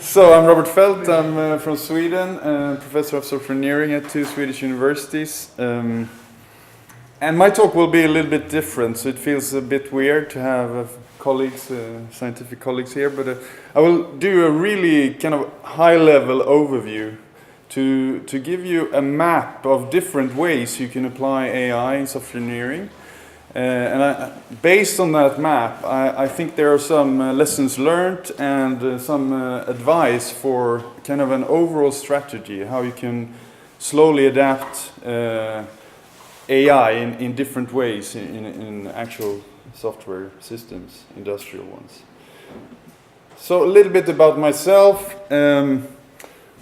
So I'm Robert Feldt, I'm from Sweden, professor of software engineering at 2 Swedish universities. And my talk will be a little bit different, so it feels a bit weird to have colleagues, scientific colleagues here, but I will do a really kind of high-level overview to give you a map of different ways you can apply AI in software engineering. Based on that map, I think there are some lessons learned and some advice for kind of an overall strategy, how you can slowly adapt AI in different ways in actual software systems, industrial ones. So a little bit about myself.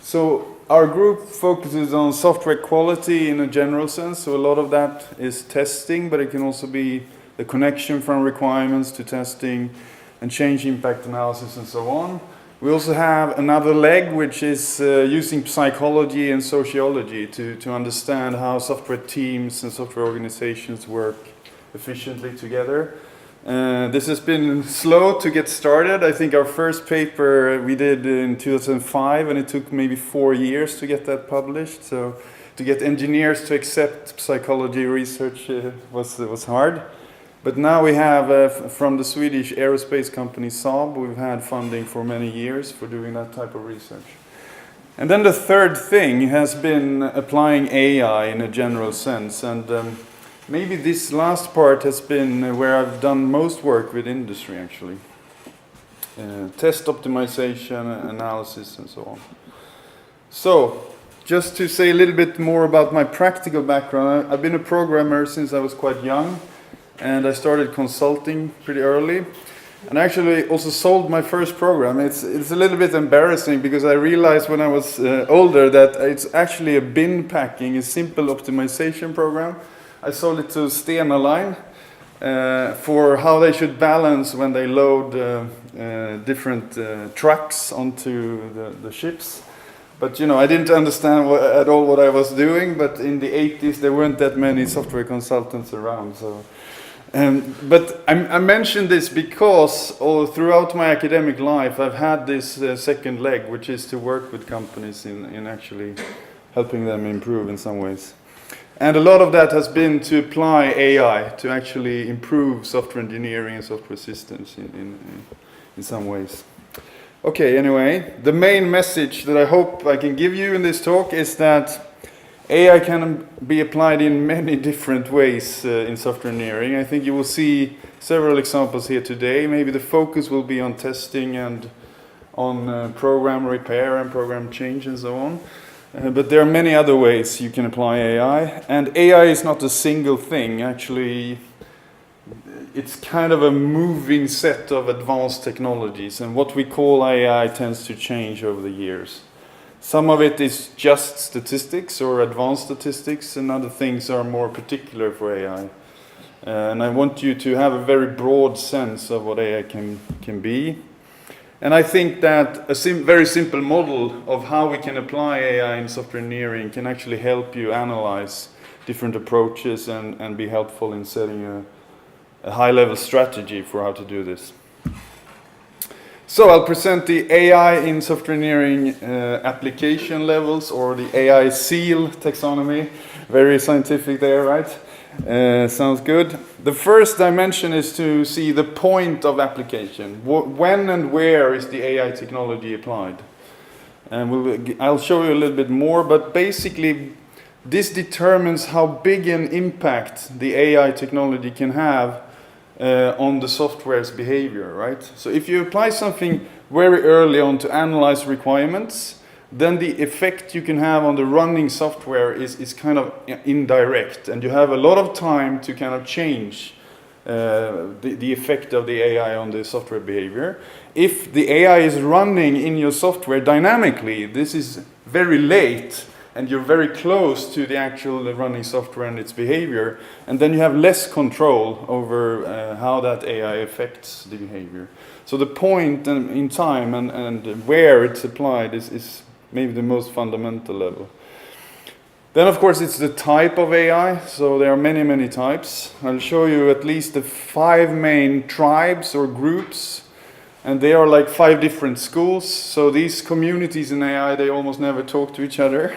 So our group focuses on software quality in a general sense, so a lot of that is testing, but it can also be the connection from requirements to testing and change impact analysis and so on. We also have another leg, which is using psychology and sociology to understand how software teams and software organizations work efficiently together. This has been slow to get started. I think our first paper we did in 2005, and it took maybe 4 years to get that published. So to get engineers to accept psychology research was hard. But now we have, from the Swedish aerospace company Saab, we've had funding for many years for doing that type of research. And then the third thing has been applying AI in a general sense. And maybe this last part has been where I've done most work with industry, actually. Test optimization, analysis, and so on. So, just to say a little bit more about my practical background, I've been a programmer since I was quite young, and I started consulting pretty early. And I actually also sold my first program. It's a little bit embarrassing because I realized when I was older that it's actually a bin packing, a simple optimization program. I sold it to Stena Line for how they should balance when they load different trucks onto the ships. But I didn't understand at all what I was doing, but in the 80s there weren't that many software consultants around. So, but I mentioned this because throughout my academic life I've had this second leg, which is to work with companies in actually helping them improve in some ways. And a lot of that has been to apply AI to actually improve software engineering and software systems in some ways. Okay, anyway, the main message that I hope I can give you in this talk is that AI can be applied in many different ways in software engineering. I think you will see several examples here today. Maybe the focus will be on testing and on program repair and program change and so on. But there are many other ways you can apply AI, and AI is not a single thing. Actually, it's kind of a moving set of advanced technologies, and what we call AI tends to change over the years. Some of it is just statistics or advanced statistics, and other things are more particular for AI. And I want you to have a very broad sense of what AI can be. And I think that a very simple model of how we can apply AI in software engineering can actually help you analyze different approaches and be helpful in setting a high-level strategy for how to do this. So I'll present the AI in software engineering application levels, or the AI SEAL taxonomy. Very scientific there, right? Sounds good. The first dimension is to see the point of application. When and where is the AI technology applied? And I'll show you a little bit more, but basically this determines how big an impact the AI technology can have on the software's behavior, right? So if you apply something very early on to analyze requirements, then the effect you can have on the running software is kind of indirect, and you have a lot of time to kind of change the effect of the AI on the software behavior. If the AI is running in your software dynamically, this is very late, and you're very close to the actual running software and its behavior, and then you have less control over how that AI affects the behavior. So the point in time and where it's applied is maybe the most fundamental level. Then, of course, it's the type of AI. So there are many types. I'll show you at least the 5 main tribes or groups. and they are like 5 different schools. So these communities in AI, they almost never talk to each other.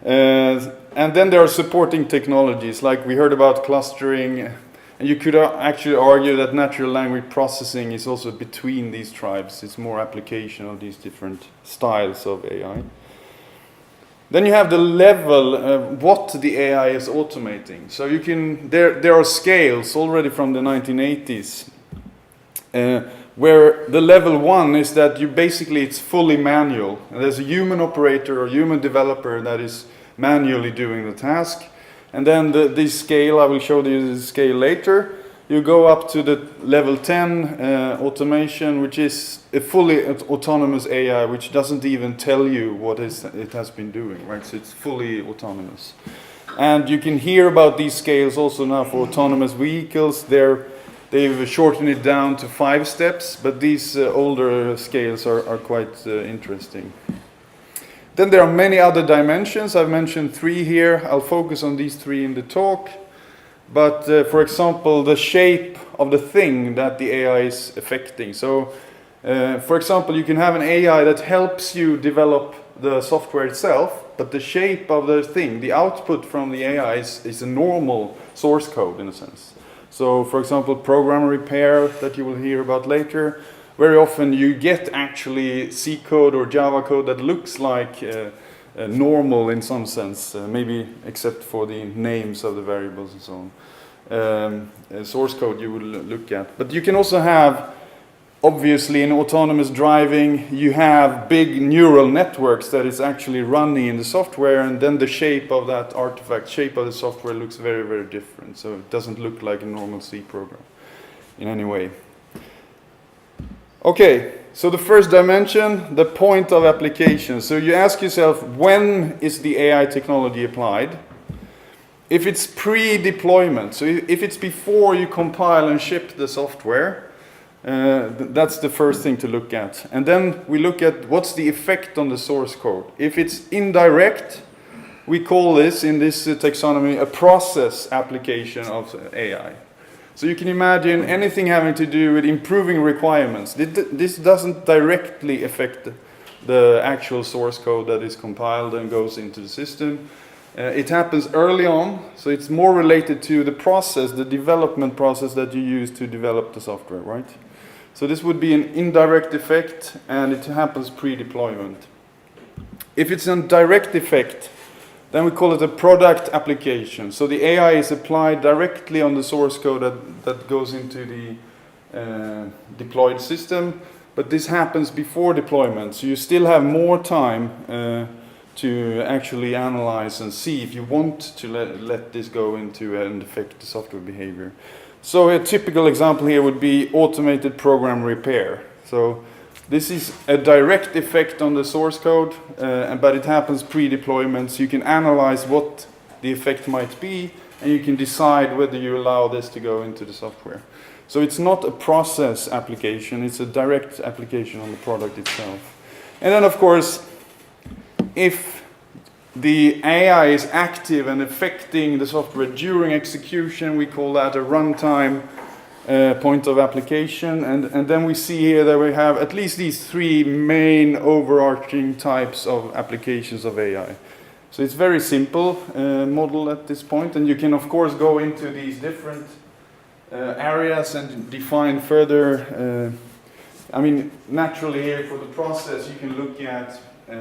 And then there are supporting technologies, like we heard about clustering. And you could actually argue that natural language processing is also between these tribes. It's more application of these different styles of AI. Then you have the level of what the AI is automating. So you can, there are scales already from the 1980s where the level 1 is that you basically, it's fully manual. And there's a human operator or human developer that is manually doing the task. And then this scale, I will show you the scale later. You go up to the level 10 automation, which is a fully autonomous AI, which doesn't even tell you what it has been doing, right? So it's fully autonomous. And you can hear about these scales also now for autonomous vehicles. They've shortened it down to 5 steps, but these older scales are quite interesting. Then there are many other dimensions. I've mentioned 3 here. I'll focus on these 3 in the talk. But for example, the shape of the thing that the AI is affecting. So for example, you can have an AI that helps you develop the software itself, but the shape of the thing, the output from the AI is a normal source code in a sense. So for example, program repair that you will hear about later, very often you get actually C code or Java code that looks like normal in some sense, maybe except for the names of the variables and so on. Source code you will look at. But you can also have, obviously in autonomous driving, you have big neural networks that is actually running in the software, and then the shape of that artifact, shape of the software looks very, very different. So it doesn't look like a normal C program in any way. Okay, so the first dimension, the point of application. So you ask yourself, when is the AI technology applied? If it's pre-deployment, so if it's before you compile and ship the software, that's the first thing to look at. And then we look at what's the effect on the source code. If it's indirect, we call this, in this taxonomy, a process application of AI. So you can imagine anything having to do with improving requirements. This doesn't directly affect the actual source code that is compiled and goes into the system. It happens early on, so it's more related to the process, the development process that you use to develop the software, right? So this would be an indirect effect, and it happens pre-deployment. If it's a direct effect, then we call it a product application. So the AI is applied directly on the source code that goes into the deployed system, but this happens before deployment. So you still have more time to actually analyze and see if you want to let this go into and affect the software behavior. So a typical example here would be automated program repair. So this is a direct effect on the source code, but it happens pre-deployment, so you can analyze what the effect might be, and you can decide whether you allow this to go into the software. So it's not a process application, it's a direct application on the product itself. And then of course, if the AI is active and affecting the software during execution, we call that a runtime point of application, and then we see here that we have at least these 3 main overarching types of applications of AI. So it's very simple model at this point, and you can of course go into these different areas and define further. I mean, naturally here for the process you can look at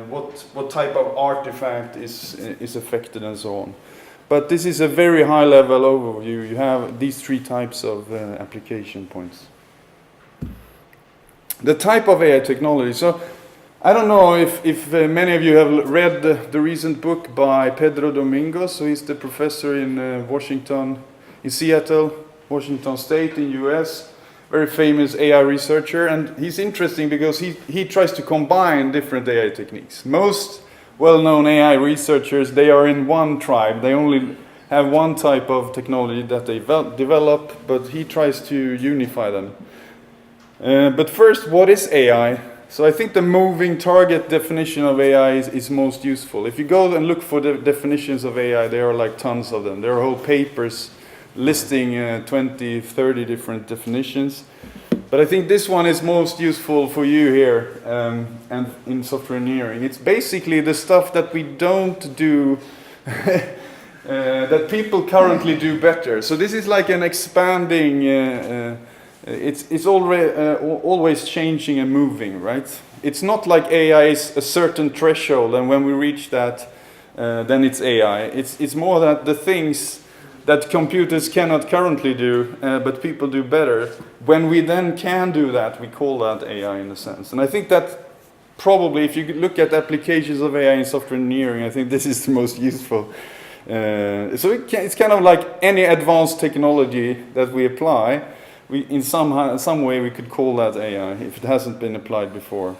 what type of artifact is affected and so on. But this is a very high level overview. You have these 3 types of application points. The type of AI technology. So I don't know if many of you have read the recent book by Pedro Domingos. So he's the professor in Washington, in Seattle, Washington State in US. Very famous AI researcher. And he's interesting because he tries to combine different AI techniques. Most well-known AI researchers, they are in one tribe. They only have one type of technology that they develop, but he tries to unify them. But first, what is AI? So I think the moving target definition of AI is most useful. If you go and look for the definitions of AI, there are like tons of them. There are whole papers listing 20, 30 different definitions. But I think this one is most useful for you here and in software engineering. It's basically the stuff that we don't do that people currently do better. So this is like an expanding, it's always changing and moving, right? It's not like AI is a certain threshold and when we reach that, then it's AI. It's more that the things that computers cannot currently do, but people do better. When we then can do that, we call that AI in a sense. And I think that probably, if you look at applications of AI in software engineering, I think this is the most useful. So it's kind of like any advanced technology that we apply, in some way we could call that AI, if it hasn't been applied before.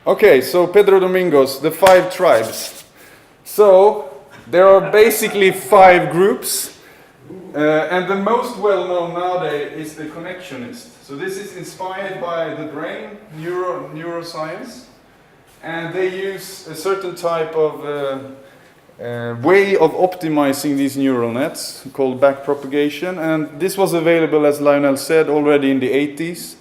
Okay, so Pedro Domingos, the 5 tribes. So there are basically 5 groups, and the most well-known nowadays is the connectionist. So this is inspired by the brain, neuroscience, and they use a certain type of way of optimizing these neural nets called backpropagation, and this was available, as Lionel said, already in the 80s.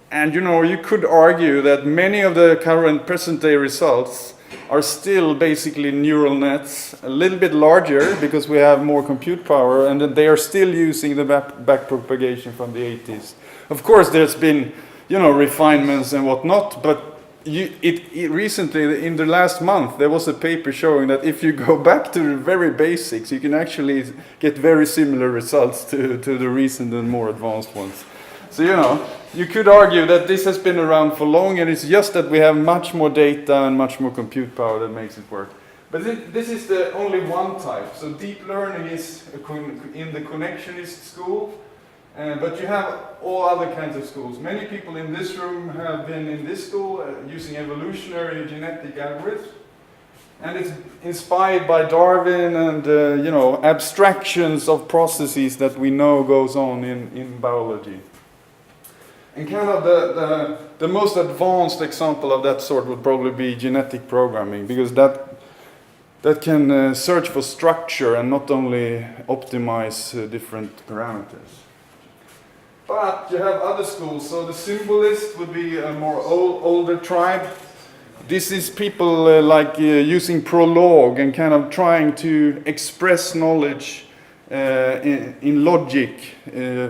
And you know, you could argue that many of the current present-day results are still basically neural nets, a little bit larger because we have more compute power, and that they are still using the backpropagation from the 80s. Of course, there's been, you know, refinements and whatnot, but recently, in the last month, there was a paper showing that if you go back to the very basics, you can actually get very similar results to the recent and more advanced ones. So, you know, you could argue that this has been around for long, and it's just that we have much more data and much more compute power that makes it work. But this is the only one type. So deep learning is in the connectionist school, but you have all other kinds of schools. Many people in this room have been in this school using evolutionary genetic algorithms. And it's inspired by Darwin and, you know, abstractions of processes that we know goes on in biology. And kind of the most advanced example of that sort would probably be genetic programming, because that can search for structure and not only optimize different parameters. But you have other schools. So the symbolist would be a more older tribe. This is people using Prolog and kind of trying to express knowledge in logic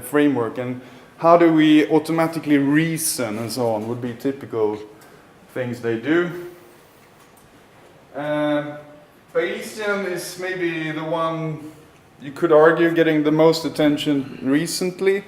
framework. And how do we automatically reason and so on would be typical things they do. Bayesian is maybe the one you could argue getting the most attention recently,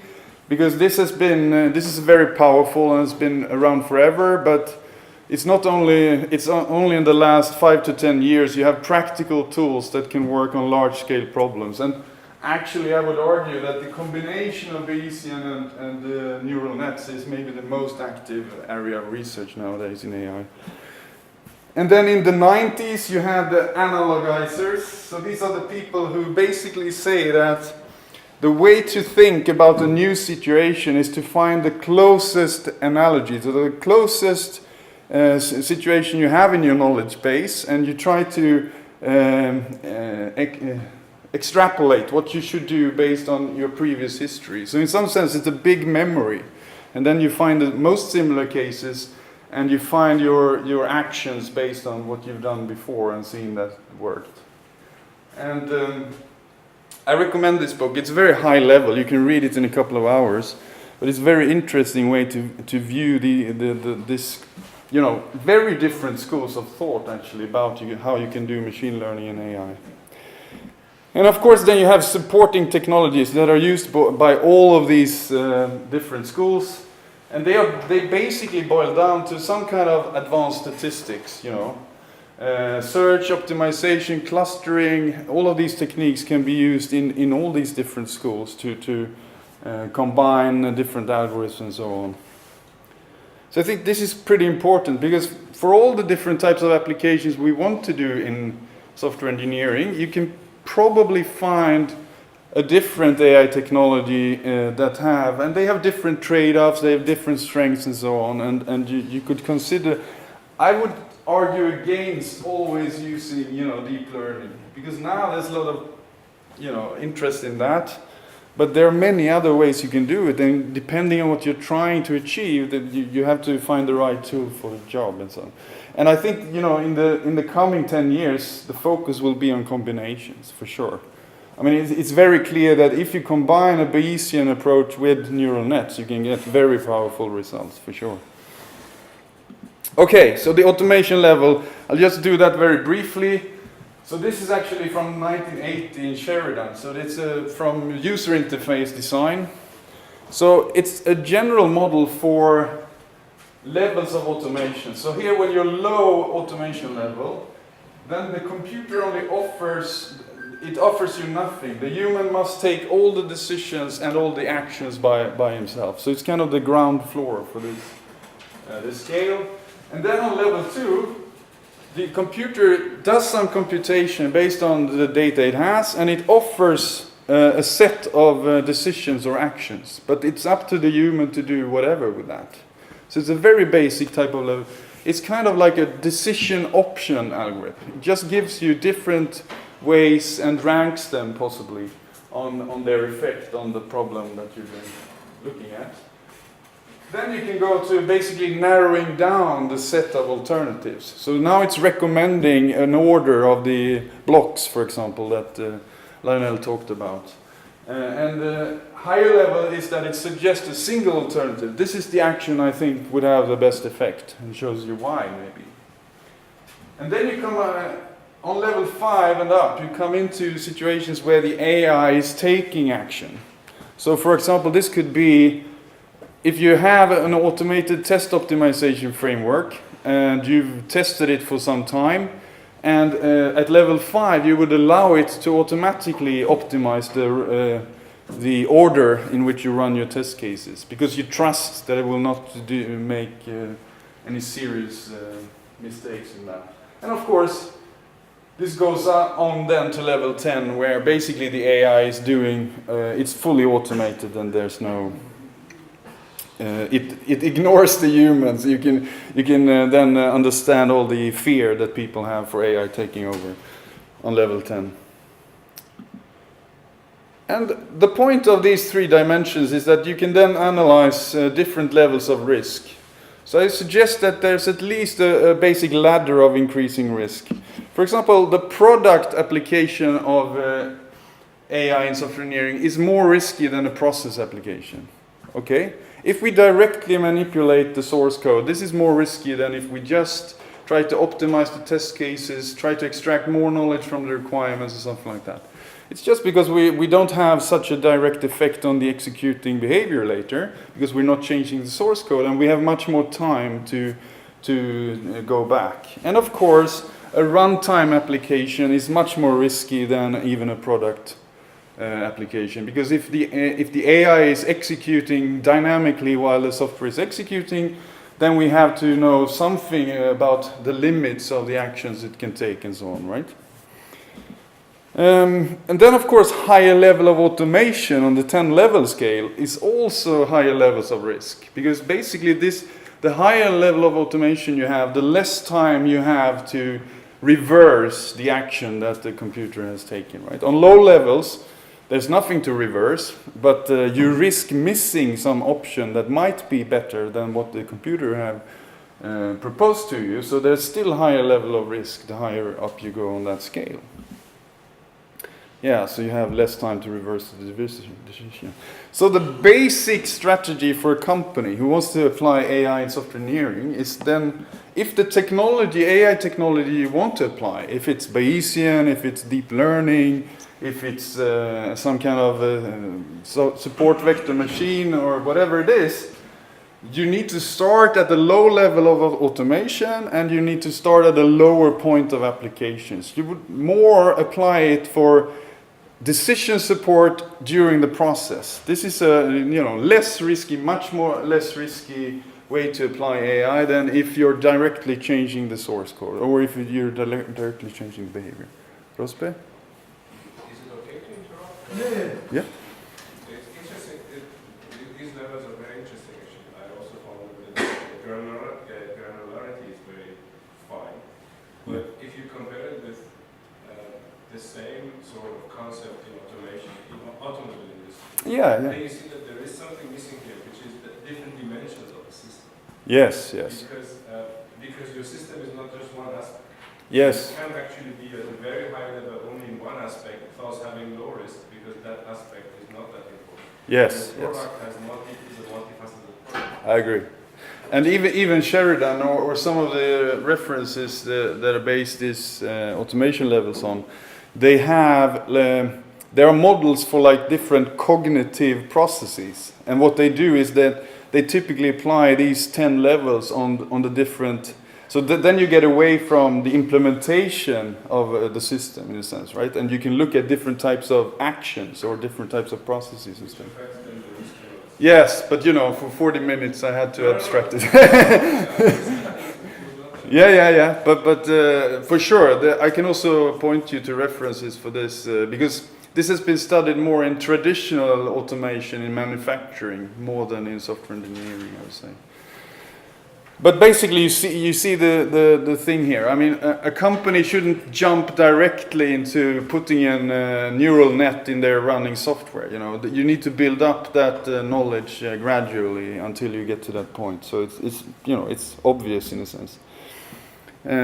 because this is very powerful and has been around forever, but it's only in the last 5 to 10 years you have practical tools that can work on large-scale problems. And actually, I would argue that the combination of Bayesian and neural nets is maybe the most active area of research nowadays in AI. And then in the 90s, you had the analogizers. So these are the people who basically say that the way to think about a new situation is to find the closest analogy, so the closest situation you have in your knowledge base, and you try to extrapolate what you should do based on your previous history. So in some sense, it's a big memory. And then you find the most similar cases, and you find your actions based on what you've done before and seen that worked. And I recommend this book. It's very high level. You can read it in a couple of hours. But it's a very interesting way to view this, you know, very different schools of thought, actually, about how you can do machine learning and AI. And of course, then you have supporting technologies that are used by all of these different schools, and they basically boil down to some kind of advanced statistics. You know, search, optimization, clustering. All of these techniques can be used in all these different schools to combine different algorithms and so on. So I think this is pretty important, because for all the different types of applications we want to do in software engineering, you can probably find a different AI technology and they have different trade-offs, they have different strengths and so on, and you could consider, I would argue against always using, you know, deep learning, because now there's a lot of, you know, interest in that, But there are many other ways you can do it, and depending on what you're trying to achieve, that you have to find the right tool for the job and so on. And I think, you know, in the coming 10 years, the focus will be on combinations, for sure. I mean, it's very clear that if you combine a Bayesian approach with neural nets, you can get very powerful results, for sure. Okay, so the automation level, I'll just do that very briefly. So this is actually from 1980 in Sheridan. So it's from user interface design. So it's a general model for levels of automation. So here when you're low automation level, then the computer only offers you nothing. The human must take all the decisions and all the actions by himself. So it's kind of the ground floor for this scale. And then on level 2, the computer does some computation based on the data it has, and it offers a set of decisions or actions. But it's up to the human to do whatever with that. So it's a very basic type of level. It's kind of like a decision option algorithm. It just gives you different ways and ranks them possibly on their effect on the problem that you've been looking at. Then you can go to basically narrowing down the set of alternatives. So now it's recommending an order of the blocks, for example, that Lionel talked about. And the higher level is that it suggests a single alternative. This is the action I think would have the best effect, and shows you why maybe. And then you come on level 5 and up, you come into situations where the AI is taking action. So for example, this could be if you have an automated test optimization framework and you've tested it for some time, and at level 5 you would allow it to automatically optimize the order in which you run your test cases, because you trust that it will not make any serious mistakes in that. And of course, this goes on then to level 10, where basically the AI is doing, it's fully automated and there's no... It ignores the humans. You can then understand all the fear that people have for AI taking over on level 10. And the point of these 3 dimensions is that you can then analyze different levels of risk. So I suggest that there's at least a basic ladder of increasing risk. For example, the product application of AI in software engineering is more risky than a process application. Okay? If we directly manipulate the source code, this is more risky than if we just try to optimize the test cases, try to extract more knowledge from the requirements or something like that. It's just because we don't have such a direct effect on the executing behavior later, because we're not changing the source code, and we have much more time to go back. And of course, a runtime application is much more risky than even a product application, because if the AI is executing dynamically while the software is executing, then we have to know something about the limits of the actions it can take and so on, right? And then of course higher level of automation on the 10 level scale is also higher levels of risk, because basically the higher level of automation you have, the less time you have to reverse the action that the computer has taken, right? On low levels, there's nothing to reverse, but you risk missing some option that might be better than what the computer have proposed to you. So there's still higher level of risk the higher up you go on that scale. Yeah, so you have less time to reverse the decision. So the basic strategy for a company who wants to apply AI in software engineering is then, if the technology, AI technology you want to apply, if it's Bayesian, if it's deep learning, if it's some kind of support vector machine or whatever it is, you need to start at the low level of automation, and you need to start at a lower point of applications. You would more apply it for decision support during the process. This is a less risky, much more less risky way to apply AI than if you're directly changing the source code, or if you're directly changing the behavior. Rosbe? Yeah. It's interesting. These levels are very interesting. Actually, I also found that the granularity is very fine. But if you compare it with the same sort of concept in automation, in automobile industry, Yeah, then yeah. you see that there is something missing here, which is the different dimensions of the system. Yes, yes. Because your system is not just one aspect. Yes. It can actually be at a very high level only in one aspect, thus having low risk, because that aspect is not that important. Yes, The yes. product is a multifaceted product. I agree. And even Sheridan or some of the references that are based these automation levels on, they have there are models for like different cognitive processes, and what they do is that they typically apply these 10 levels on the different. So then you get away from the implementation of the system in a sense, right? And you can look at different types of actions or different types of processes and stuff. Yes, but you know, for 40 minutes I had to abstract it. Yeah. But for sure, I can also point you to references for this because this has been studied more in traditional automation in manufacturing more than in software engineering, I would say. But basically, you see the thing here. I mean, a company shouldn't jump directly into putting a neural net in their running software. You know, you need to build up that knowledge gradually until you get to that point. So it's obvious in a sense.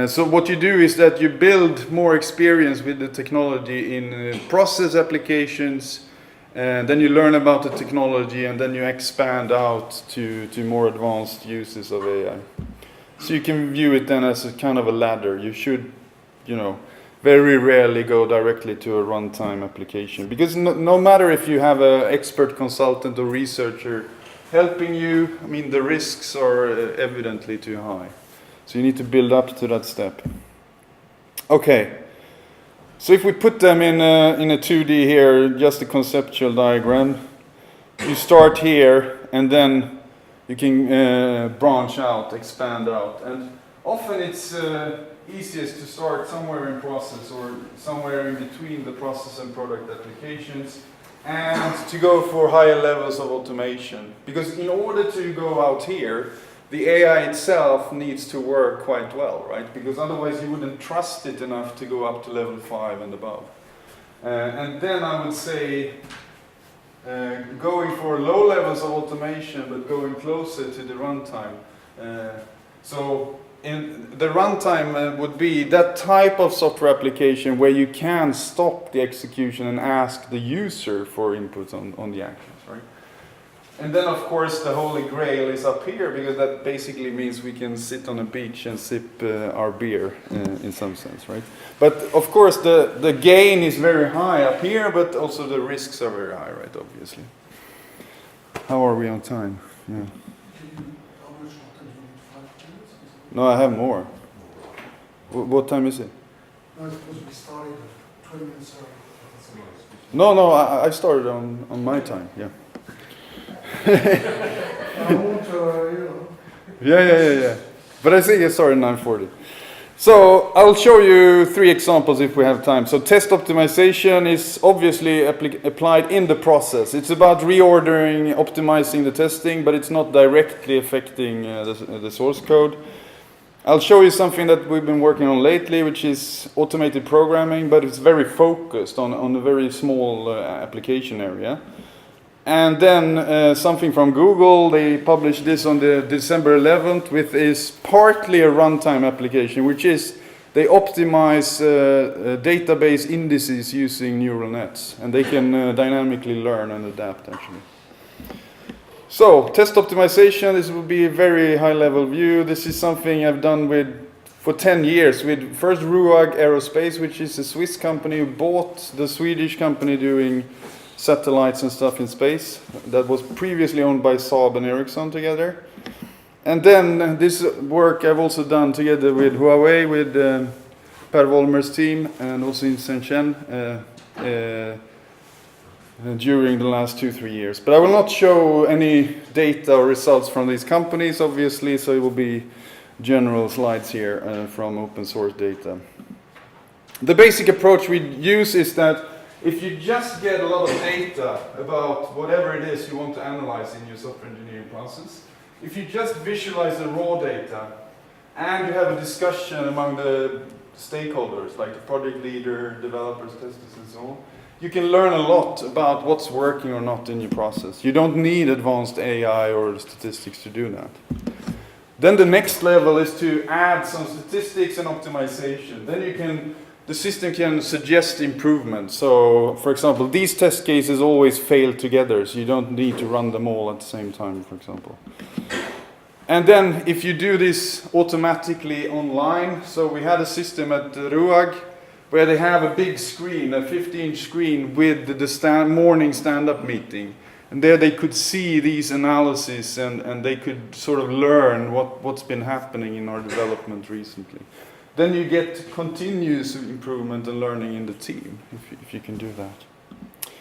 So what you do is that you build more experience with the technology in process applications. And then you learn about the technology, and then you expand out to more advanced uses of AI. So you can view it then as a kind of a ladder. You should, very rarely go directly to a runtime application. Because no matter if you have an expert consultant or researcher helping you, I mean, the risks are evidently too high. So you need to build up to that step. Okay. So if we put them in a 2D here, just a conceptual diagram, you start here and then you can branch out, expand out. And often it's easiest to start somewhere in process or somewhere in between the process and product applications and to go for higher levels of automation. Because in order to go out here, the AI itself needs to work quite well, right? Because otherwise you wouldn't trust it enough to go up to level 5 and above. And then I would say going for low levels of automation but going closer to the runtime. So in the runtime would be that type of software application where you can stop the execution and ask the user for input on the actions, right? And then, of course, the holy grail is up here, because that basically means we can sit on a beach and sip our beer in some sense, right? But, of course, the gain is very high up here, but also the risks are very high, right, obviously. How are we on time? Yeah. No, I have more. What time is it? No, it's supposed to be started 20 minutes early. No, I started on my time, yeah. I won't, Yeah. But I think it started at 9:40. So I'll show you 3 examples if we have time. So test optimization is obviously applied in the process. It's about reordering, optimizing the testing, but it's not directly affecting the source code. I'll show you something that we've been working on lately, which is automated programming, but it's very focused on a very small application area. And then something from Google, they published this on the December 11th, which is partly a runtime application, which is they optimize database indices using neural nets, and they can dynamically learn and adapt actually. So test optimization, this will be a very high level view. This is something I've done for 10 years with first Ruag Aerospace, which is a Swiss company who bought the Swedish company doing satellites and stuff in space that was previously owned by Saab and Ericsson together. And then this work I've also done together with Huawei, with Per Volmer's team, and also in Shenzhen during the last 2-3 years. But I will not show any data or results from these companies, obviously, so it will be general slides here from open source data. The basic approach we use is that if you just get a lot of data about whatever it is you want to analyze in your software engineering process, if you just visualize the raw data and you have a discussion among the stakeholders, like the project leader, developers, testers, and so on, you can learn a lot about what's working or not in your process. You don't need advanced AI or statistics to do that. Then the next level is to add some statistics and optimization. Then the system can suggest improvements. So, for example, these test cases always fail together, so you don't need to run them all at the same time, for example. And then if you do this automatically online, so we had a system at RUAG where they have a big screen, a 50-inch screen with the morning stand-up meeting. And there they could see these analyses and they could sort of learn what's been happening in our development recently. Then you get continuous improvement and learning in the team, if you can do that.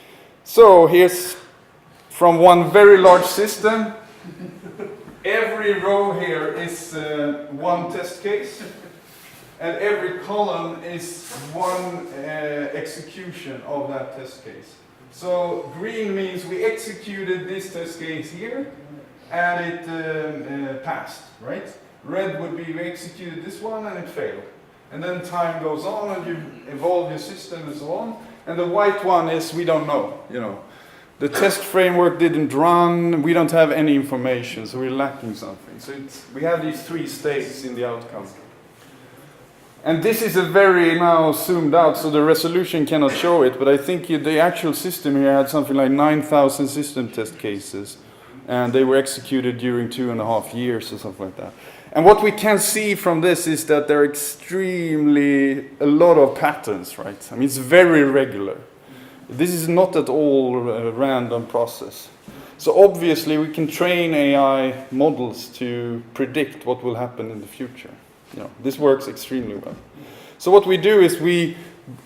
So here's from one very large system. Every row here is one test case, and every column is one execution of that test case. So green means we executed this test case here, and it passed, right? Red would be we executed this one and it failed. And then time goes on and you evolve your system and so on. And the white one is we don't know, you know. The test framework didn't run, we don't have any information, so we're lacking something. So we have these three states in the outcome. And this is a very now zoomed out, so the resolution cannot show it, but I think the actual system here had something like 9,000 system test cases, and they were executed during 2.5 years or something like that. And what we can see from this is that there are a lot of patterns, right? I mean, it's very regular. This is not at all a random process. So obviously we can train AI models to predict what will happen in the future. You know, this works extremely well. So what we do is we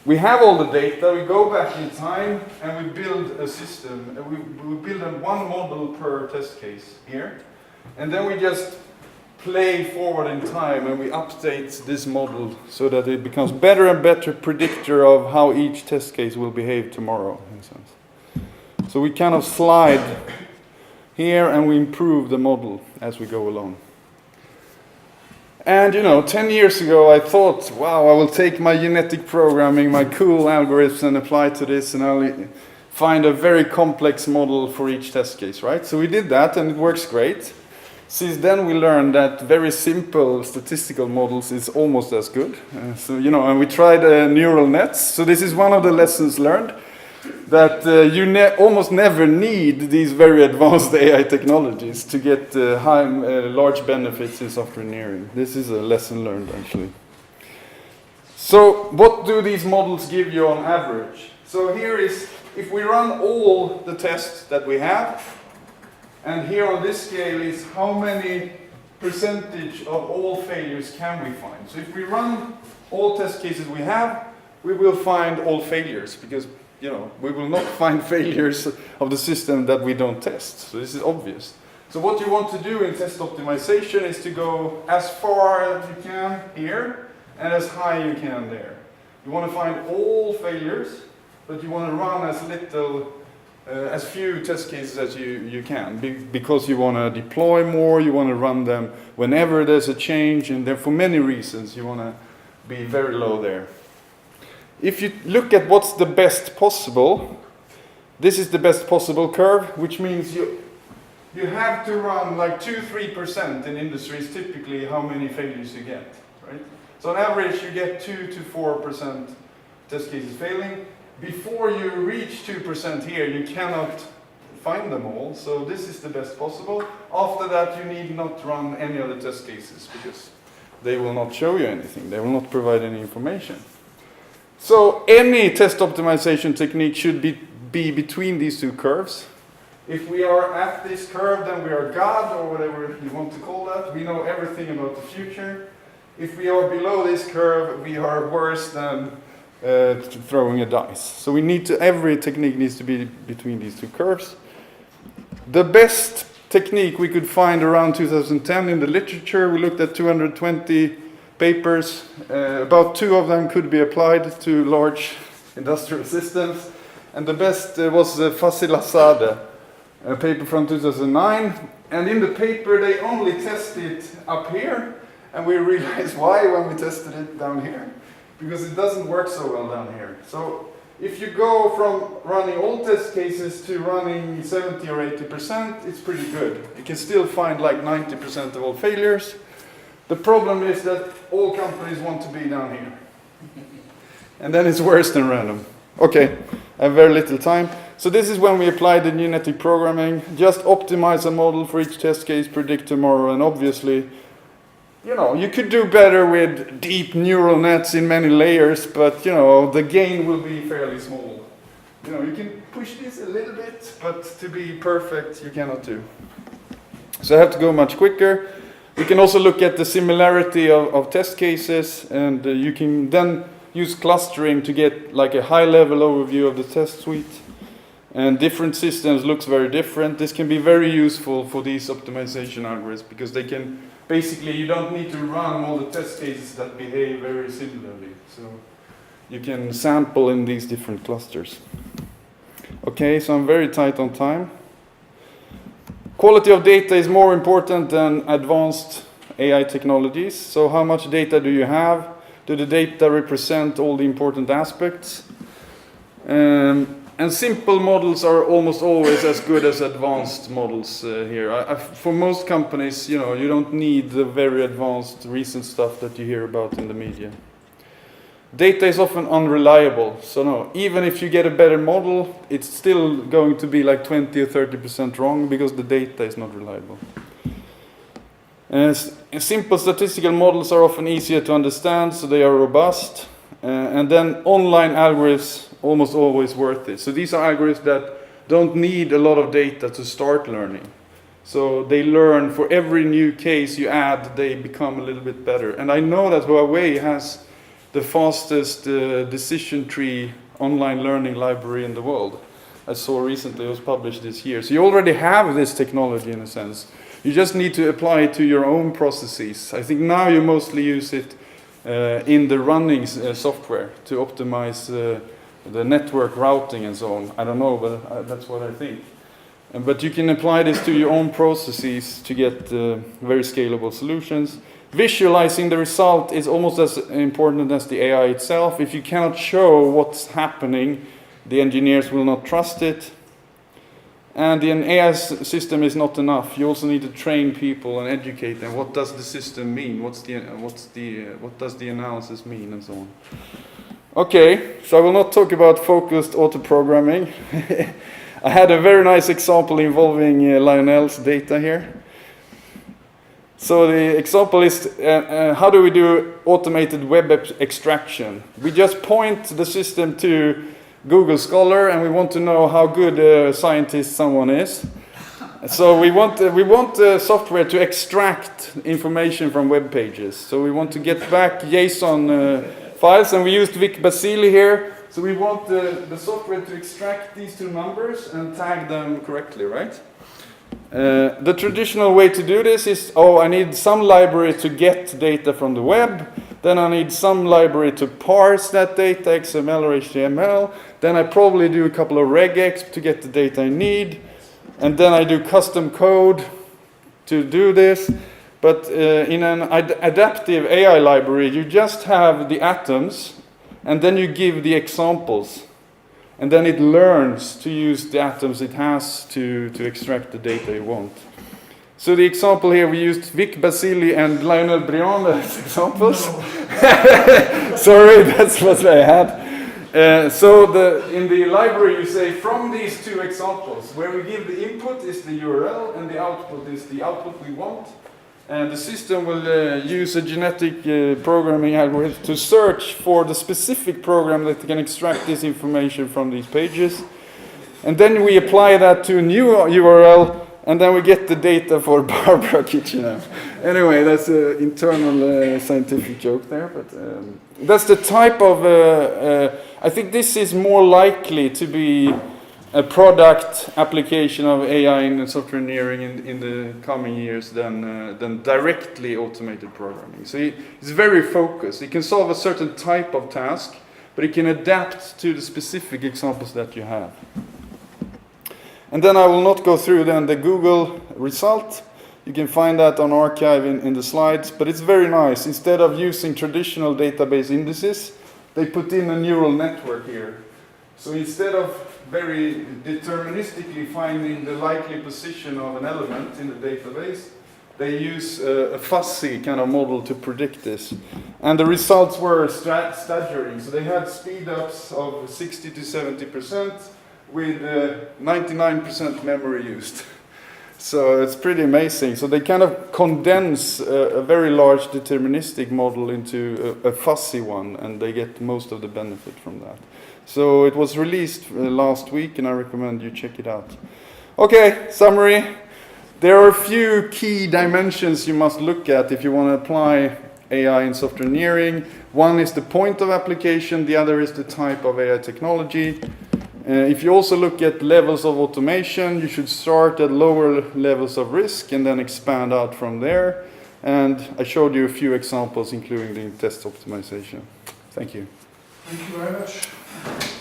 have all the data, we go back in time and we build a system. We build one model per test case here. And then we just play forward in time and we update this model so that it becomes better and better predictor of how each test case will behave tomorrow, in a sense. So we kind of slide here and we improve the model as we go along. And 10 years ago I thought, wow, I will take my genetic programming, my cool algorithms and apply to this and I'll find a very complex model for each test case, right? So we did that and it works great. Since then we learned that very simple statistical models is almost as good. And we tried neural nets. So this is one of the lessons learned, that you almost never need these very advanced AI technologies to get large benefits in software engineering. This is a lesson learned, actually. So what do these models give you on average? So here is, if we run all the tests that we have, and here on this scale is how many percentage of all failures can we find. So if we run all test cases we have, we will find all failures, because we will not find failures of the system that we don't test. So this is obvious. So what you want to do in test optimization is to go as far as you can here and as high you can there. You want to find all failures, but you want to run as few test cases as you can, because you want to deploy more, you want to run them whenever there's a change, and for many reasons you want to be very low there. If you look at what's the best possible, this is the best possible curve, which means you have to run like 2-3% in industries, typically how many failures you get, right? So on average you get 2 to 4% test cases failing. Before you reach 2% here, you cannot find them all, so this is the best possible. After that, you need not run any other test cases, because they will not show you anything. They will not provide any information. So any test optimization technique should be between these two curves. If we are at this curve, then we are God, or whatever you want to call that. We know everything about the future. If we are below this curve, we are worse than throwing a dice. So every technique needs to be between these two curves. The best technique we could find around 2010 in the literature, we looked at 220 papers. About 2 of them could be applied to large industrial systems. And the best was Fasil-Assad, a paper from 2009. And in the paper they only tested up here, and we realized why when we tested it down here. Because it doesn't work so well down here. So if you go from running all test cases to running 70 or 80%, it's pretty good. You can still find like 90% of all failures. The problem is that all companies want to be down here. And then it's worse than random. Okay, I have very little time. So this is when we apply the genetic programming. Just optimize a model for each test case, predict tomorrow, and obviously, you know, you could do better with deep neural nets in many layers, but you know, the gain will be fairly small. You know, you can push this a little bit, but to be perfect, you cannot do. So I have to go much quicker. We can also look at the similarity of test cases, and you can then use clustering to get like a high-level overview of the test suite. And different systems looks very different. This can be very useful for these optimization algorithms because they can basically, you don't need to run all the test cases that behave very similarly. So you can sample in these different clusters. Okay, so I'm very tight on time. Quality of data is more important than advanced AI technologies. So how much data do you have? Do the data represent all the important aspects? And simple models are almost always as good as advanced models here. For most companies, you know, you don't need the very advanced recent stuff that you hear about in the media. Data is often unreliable. So no, even if you get a better model, it's still going to be like 20 or 30% wrong because the data is not reliable. Simple statistical models are often easier to understand, so they are robust. And then online algorithms almost always worth it. So these are algorithms that don't need a lot of data to start learning. So they learn for every new case you add, they become a little bit better. And I know that Huawei has the fastest decision tree online learning library in the world. I saw recently it was published this year. So you already have this technology in a sense. You just need to apply it to your own processes. I think now you mostly use it in the running software to optimize the network routing and so on. I don't know, but that's what I think. But you can apply this to your own processes to get very scalable solutions. Visualizing the result is almost as important as the AI itself. If you cannot show what's happening, the engineers will not trust it. And an AI system is not enough. You also need to train people and educate them. What does the system mean? What does the analysis mean, and so on. Okay, so I will not talk about focused auto-programming. I had a very nice example involving Lionels data here. So the example is how do we do automated web extraction? We just point the system to Google Scholar and we want to know how good a scientist someone is. So we want the software to extract information from web pages. So we want to get back JSON files, and we used Vic Basili here. So we want the software to extract these two numbers and tag them correctly, right? The traditional way to do this is, I need some library to get data from the web, then I need some library to parse that data, XML or HTML, then I probably do a couple of regex to get the data I need, and then I do custom code to do this. But in an adaptive AI library, you just have the atoms, and then you give the examples. And then it learns to use the atoms it has to extract the data you want. So the example here, we used Vic Basili and Lionel Briand as examples. Sorry, that's what I had. So in the library you say, from these two examples, where we give the input is the URL and the output is the output we want. And the system will use a genetic programming algorithm to search for the specific program that can extract this information from these pages. And then we apply that to a new URL, and then we get the data for Barbara Kitchener. Anyway, that's an internal scientific joke there, but that's the type of, I think this is more likely to be a product application of AI in software engineering in the coming years than directly automated programming. So it's very focused. It can solve a certain type of task, but it can adapt to the specific examples that you have. And then I will not go through then the Google result. You can find that on archive in the slides, but it's very nice. Instead of using traditional database indices, they put in a neural network here So instead of very deterministically finding the likely position of an element in the database, they use a fuzzy kind of model to predict this. And the results were staggering. So they had speed-ups of 60 to 70% with 99% memory used. So it's pretty amazing. So they kind of condense a very large deterministic model into a fuzzy one, and they get most of the benefit from that. So it was released last week, and I recommend you check it out. Okay, summary. There are a few key dimensions you must look at if you want to apply AI in software engineering. One is the point of application, the other is the type of AI technology. If you also look at levels of automation, you should start at lower levels of risk and then expand out from there. And I showed you a few examples, including the test optimization. Thank you. Thank you very much.